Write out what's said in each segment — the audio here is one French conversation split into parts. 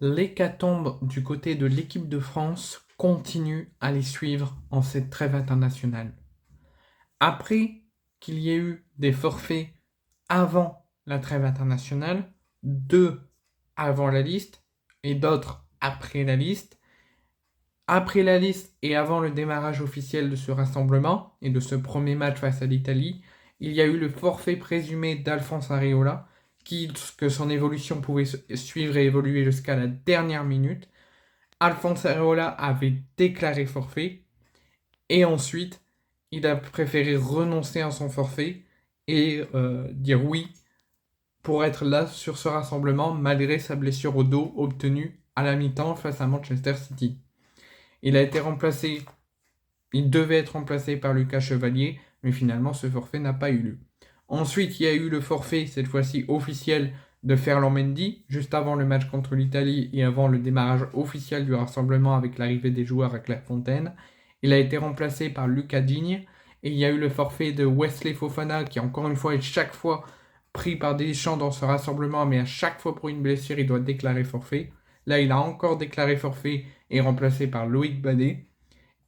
L'hécatombe du côté de l'équipe de France continue à les suivre en cette trêve internationale. Après qu'il y ait eu des forfaits avant la trêve internationale, 2 avant la liste et d'autres après la liste et avant le démarrage officiel de ce rassemblement et de ce premier match face à l'Italie, il y a eu le forfait présumé d'Alphonse Areola, que son évolution pouvait suivre et évoluer jusqu'à la dernière minute. Alphonse Areola avait déclaré forfait et ensuite il a préféré renoncer à son forfait et dire oui pour être là sur ce rassemblement malgré sa blessure au dos obtenue à la mi-temps face à Manchester City. Il devait être remplacé par Lucas Chevalier, mais finalement ce forfait n'a pas eu lieu. Ensuite, il y a eu le forfait, cette fois-ci officiel, de Ferland Mendy, juste avant le match contre l'Italie et avant le démarrage officiel du rassemblement avec l'arrivée des joueurs à Clairefontaine. Il a été remplacé par Lucas Digne, et il y a eu le forfait de Wesley Fofana, qui encore une fois est chaque fois pris par Deschamps dans ce rassemblement, mais à chaque fois pour une blessure, il doit déclarer forfait. Là, il a encore déclaré forfait et remplacé par Loïc Badet.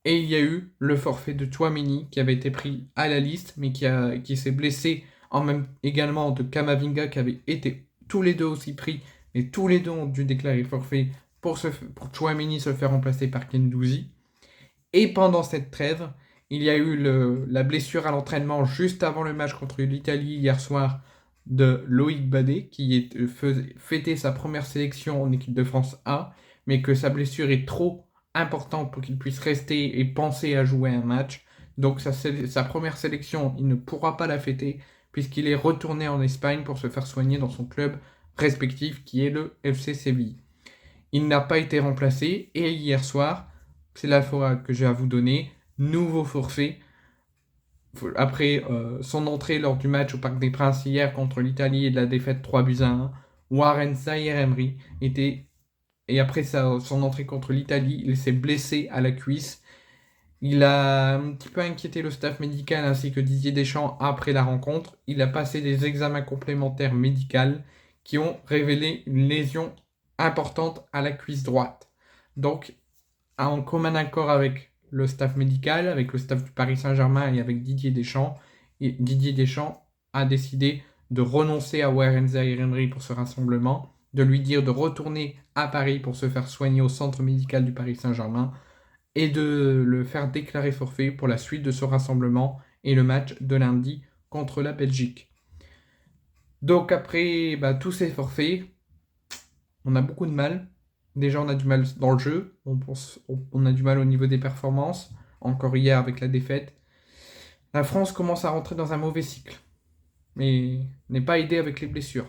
Et il y a eu le forfait de Tchouaméni qui avait été pris à la liste, mais qui s'est blessé également de Kamavinga qui avait été tous les deux aussi pris, mais tous les deux ont dû déclarer forfait pour Tchouaméni se faire remplacer par Guendouzi. Et pendant cette trêve, il y a eu la blessure à l'entraînement juste avant le match contre l'Italie hier soir de Loïc Badet, qui fêtait sa première sélection en équipe de France A, mais que sa blessure est trop importante pour qu'il puisse rester et penser à jouer un match. Donc sa première sélection, il ne pourra pas la fêter, puisqu'il est retourné en Espagne pour se faire soigner dans son club respectif, qui est le FC Séville. Il n'a pas été remplacé, et hier soir, c'est la fois que j'ai à vous donner, nouveau forfait. Après son entrée lors du match au Parc des Princes hier contre l'Italie et de la défaite 3-1, Warren Zaïre-Emery et après son entrée contre l'Italie, il s'est blessé à la cuisse. Il a un petit peu inquiété le staff médical ainsi que Didier Deschamps après la rencontre. Il a passé des examens complémentaires médicaux qui ont révélé une lésion importante à la cuisse droite. Donc, en commun accord avec le staff médical, avec le staff du Paris Saint-Germain et avec Didier Deschamps a décidé de renoncer à Warren Zaïre-Emery pour ce rassemblement, de lui dire de retourner à Paris pour se faire soigner au centre médical du Paris Saint-Germain et de le faire déclarer forfait pour la suite de ce rassemblement et le match de lundi contre la Belgique. Donc après tous ces forfaits, on a beaucoup de mal. Déjà, on a du mal dans le jeu, on a du mal au niveau des performances, encore hier avec la défaite. La France commence à rentrer dans un mauvais cycle, mais n'est pas aidée avec les blessures.